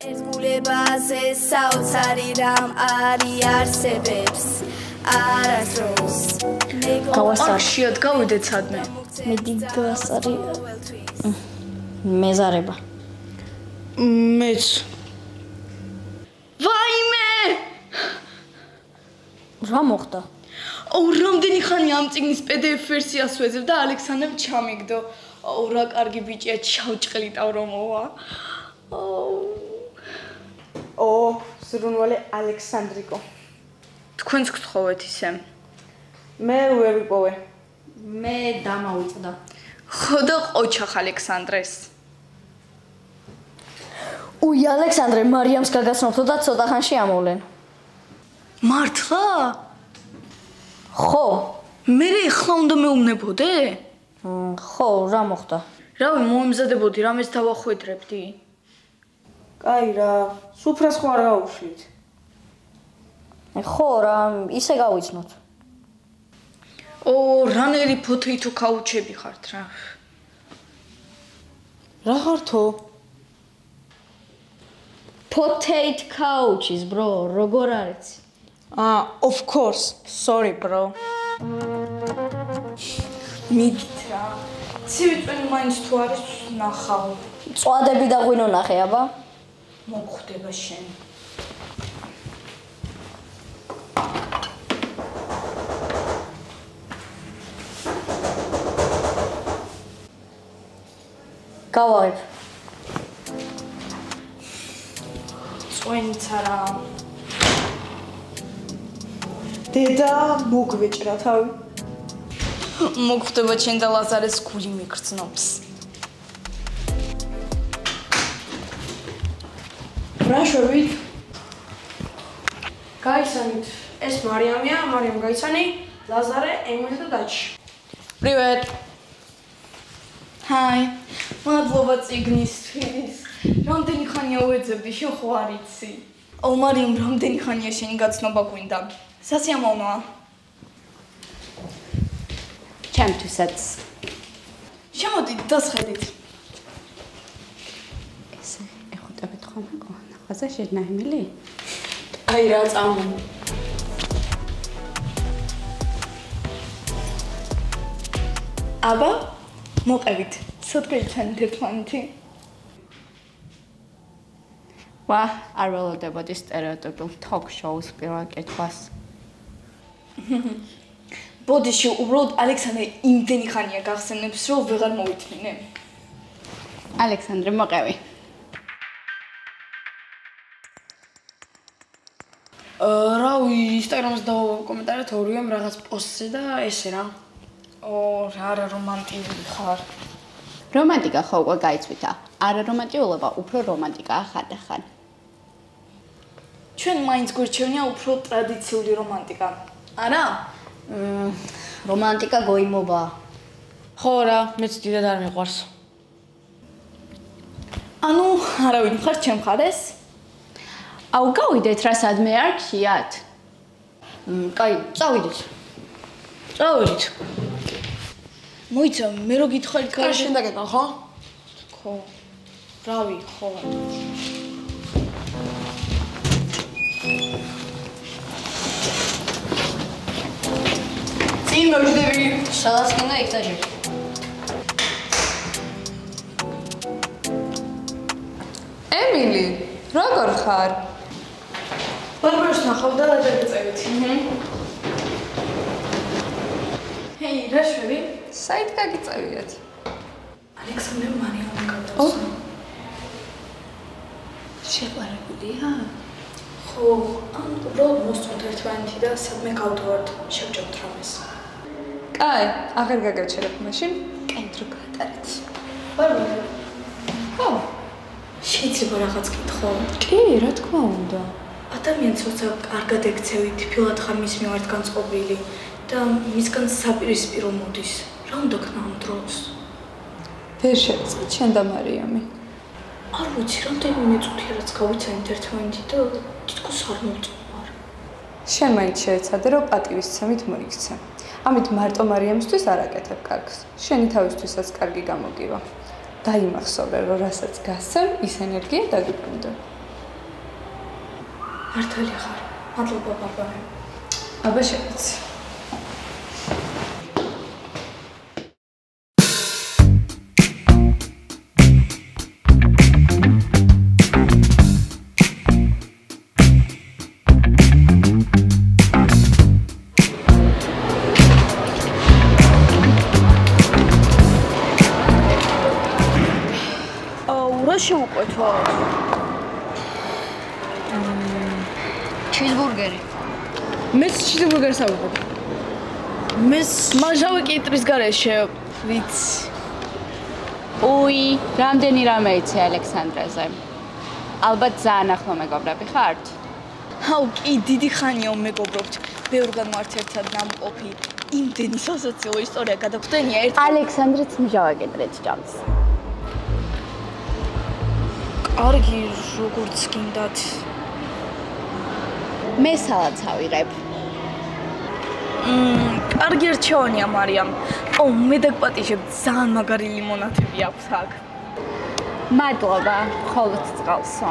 ერთგულებაზე საოცარი რამ არი არსებებს არასდროს გავასარშიოთ გავიდეთ სადმე მიდი გავასარი მეზარება მეც ვაიმე რა მოხდა რამდენი ხანი ამ წიგნის PDF ვერსიას ვეძებ და ალექსანდრემ ჩამიგდო რა კარგი ბიჭია ჩავჭყლიტავ რომ მოვა ზრუნვალე ალექსანდრიკო თქვენც გთხოვეთ ისე მე ვერ ვიპოვე მე დამავიწყდა ხო და ყოჩახ ალექსანდრეს უი ალექსანდრე მარიამს გაგაცნობთო და ცოტა ხანში ამოვლენ მართლა ხო მე ახლა უნდა მეუბნებოდე ხო რა მოხდა რავი მოემზადებოდი რამეს დავახვედრებდი კაი რა სუფრას ხო არ გაუშვით ხო რა ისე გავიცნოთ რანერი potato couch-ები ხართ რა რა ხართო potato couches bro როგორ არის of course sorry bro მიდით რა ცივი წვენი მაინც თუ არის ნახავ წვადები და ღვინო ნახე აბა მოხდება შენ გავაღებ წვენიც არა დედა მოგვეჭრა თავი მოხდება შენ და ლაზარეს გული მიგრძნობს რა შევით გაიცანით ეს მარიამია მარიამ გაიცანი ლაზარე ემილი და დაჩი Привет Hi მადლობა წიგნისთვის რამდენი ხანია უეძებდი შენ ხო არ იცი მარიამ რამდენი ხანია შენი გაცნობა გვინდა სასიამოვნოა ჩემთვისაც შემოდით დასხედით ესე ეხუტებით ხოლმე ყანახაზე შეჯნა ემილი აი რა წამო აბა მოყევით სოდგეიცანით ერთმანეთი ვა არ ველოდებოდი სტერეოტიპულ talk shows პირველ კითხვას ბოდიში უბრალოდ ალექსანდრე იმდენი ხანია გახსენებს რომ ვეღარ მოვითმინე ალექსანდრე მოყევი რავი ინსტაგრამზე დავავალ კომენტარად ორივემ რაღაც პოსტზე და ესე რა რა რომანტიკული ხარ რომანტიკა ხო უკვე გაიცვითა არარომანტიულობა უფრო რომანტიკაა ხანდახან ჩვენ მაინც გვერჩევნია უფრო ტრადიციული რომანტიკა არა რომანტიკა გოიმობა ხო რა მეც დიდად არ მიყვარს ანუ არავინ ხარ ჩემ მხარეს აუ გავიდეთ რა სადმე არ გიათ კაი წავიდეთ მოიცა მე რო გითხარი კარ შენ დაგეკან ხო ხო რავი ხო წინ მოვიდები სადაც გინდა იქ დაჟე ემილი როგორ ხარ ბარბაროს ნახავ და დაგეწევით ჰეი რა შვები საით გაგიწევიათ ალექსანდრე მარიამი გავდაცვა შეყვარებულია ხო ან უბრალოდ მოსწონთ ერთმანეთი და სადმე გავდივართ შევჭამთ რამეს კაი აღარ გაგაჩერებ მაშინ კენდრო გატარეთ ბარბარა ხო შეიძლება რაღაც კითხო კი რა თქმა უნდა ადამიანს როცა კარგად ექცევით ფილად ხარ მის მიმართ განწყობილი და მისგან საპირისპირო მოდის რა უნდა ქნა ამ დროს ვერ შევწყეთ შენ და მარიამი არ ვიცი რამდენიმე წუთია რაც გავიცანით ერთმანეთი და თითქოს არ მოვწონარ შენ მაინც შეეცადე რომ პატივისცემით მოიქცე ამით მარტო მარიამისთვის არ აკეთებ კარგს შენი თავისთვისაც კარგი გამოგივა დაიმახსოვრე რომ რასაც გასცემ ის ენერგია დაგიბრუნდა მართალი ხარ. მადლობა ბაბარე. აბა შევეცი. შევუყვეთო. ჩიზბურგერი. მეც ჩიზბურგერს ავუყოთ. მეც მაჟავი კიტრის გარეშე ვიცი. უი, რამდენი რამე იცი ალექსანდრეზე? ალბათ ძალიან ახლო მეგობრები ხართ? აუ, კი, დიდი ხანია მეგობრობთ. ბევრგან ვართ ერთად ნამყოფი. იმდენი სასაცილო ისტორია გადაგვდენია ერთ. ალექსანდრეც მჟავა კიტრით ჭამს. კარგი, როგორც გინდათ. მე სალატს ავიღებ. კარგი რჩევანია, მარიამ. აუ, მე დაგპატიჟებ, ძალიან მაგარი ლიმონადები აქვს აქ. მადლობა, ხოლოდ წყალსო.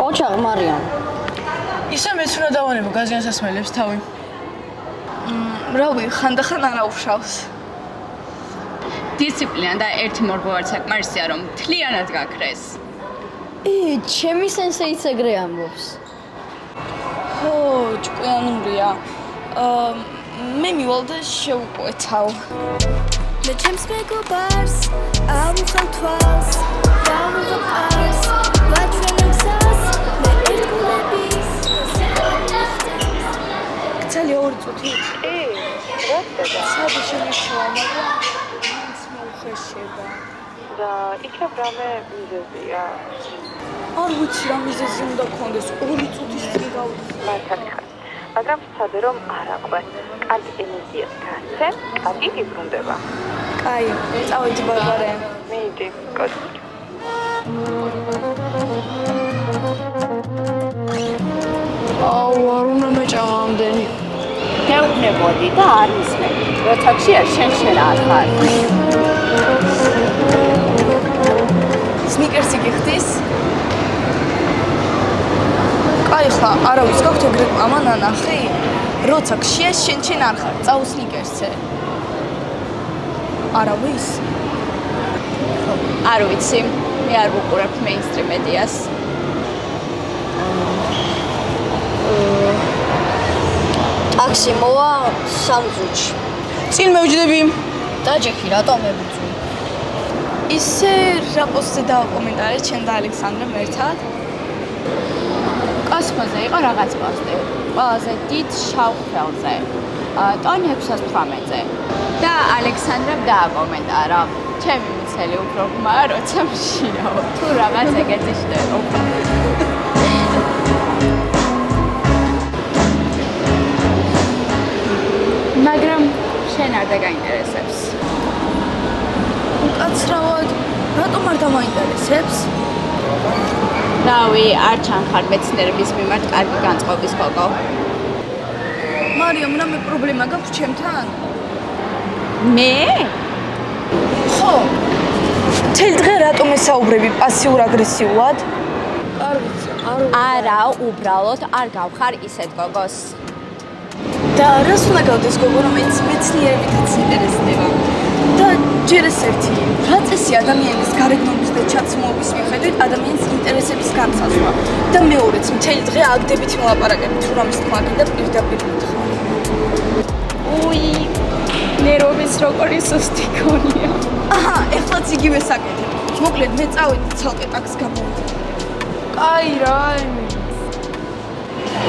ოჩაღ მარიამ. ისე მეც უნდა დავანებო გაზიანს ასმელებს თავი. რავი, ხანდახან არ აუშავს. დისციპლინა და ერთი მორბო არ საკმარისია რომ მთლიანად გაქრეს. ჩემი სენსეიც ეგრე ამბობს. ო, ჭკვიანურია. მე მივალ და შევუყვეთავ. მე ჩემს მეგობარს ავუხავ თვალს, დავუღებ არს, ვაჩვენებ გზას, მე ერთგულების გცელი 2 წუთი. სადი შემიშვა, მაგრამ ხეშება და იქნებ რამე მიზეზია. არ ვიცი რა მიზეზი უნდა გქონდეს 2 წუთის წინ გავუძე. მართალი ხარ. მაგრამ ვცადე რომ არ აყვე. კარგი ენერგიას გასცემ, კარგი გიბრუნდება. კაი, წავედი ბარბარე. მიდი, კოც. აუ, არ უნდა მეჭამა ამდენი. გეუბნებოდი და არ ისმენდი. როცა ხშია შენ არ ხარ. სნიკერსი გიხდის? კაი ხა, არავის გაქვთ ეგრე ამან ანახი? როცა ხშია შენ არ ხარ, წაუ სნიკერსზე. არავის? არ ვიცი, მე არ ვუყურებ მეინსტრიმ მედიას. ტაქსი მოვა 3 წუთში. წინ მევჯდები. დაჯექი რატომ მებუძვი? ისე რა პოსტზე დავაკომენტარეთ შენ და ალექსანდრემ ერთად? კოსმოსზე იყო რაღაც პოსტი. ყველაზე დიდ შავ ხელზე. ტონი 618-ზე. და ალექსანდრემ დააკომენტარა. ჩემი მიცელი უფრო ღმა, როცა მშიაო. თუ რაღაც ეგეთი შევო. მაგრამ შენ არ დაგაინტერესებს. უკაცრავად, რატომ არ დამაინტერესებს? რავი, არ ჩანხარ მეცნიერების მიმართ კარგი განწყობის გოგო. მარიამ, რამე პრობლემა გაქვს ჩემთან? მე? ხო. მთელი დღე რატომ ესაუბრები პასიურ აგრესიულად? არა, უბრალოდ არ გავხარ ისეთ გოგოს. და რას უნდა გავდეს გოგო, რომელიც მეცნიერებითაც ინტერესდება? და ჯერ ეს ერთი, რა წესი ადამიანის გარეგნობის და ჩაცმულობის მიხედვით ადამიანის ინტერესების განსაზღვრა? და მეორეც, მთელი დღე აგდებით მოლაპარაკებით, თუ რამის თქმა გინდა პირდაპირ მითხრა. უი, ნერვების როგორი სუსტი გონია. აჰა, ეხლაც იგივე საკეთებ. მოკლედ, მე წავედი ცალკე ტაქს გამოვიდა. კაი რა, ემი.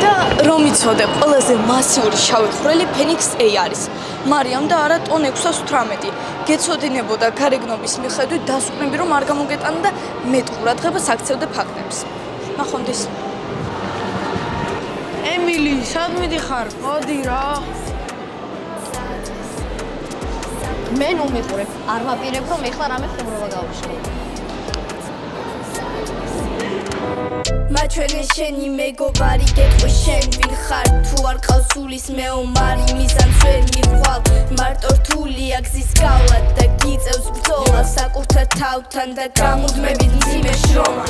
და რომ იცოდე, ყველაზე მასიური შავი ხვრელი Phoenix A არის. მარიამ და არა ტონ 618. გეცოდინებოდა გარეგნობის მიხედვით დასკვნები რომ არ გამოგეტანა და მეტ ყურადღებას აქცევდა ფაქტებს. ნახონდეს. ემილი, სად მიდიხარ? მოდი რა. მე ნუ მიყურებ. არ ვაპირებ რომ ეხლა რამე ხუმრობა გავუშლო. მაჩვენე შენი მეგობარი გეტყვი შენ ვინ ხარ თუ არ ყავს სულის მეომარი მიზანს ვერ მიხვალ მარტო რთულია გზის გავლა და გიწევს ბრძოლა საკუთარ თავთან და გამუდმებით მძიმე შრომა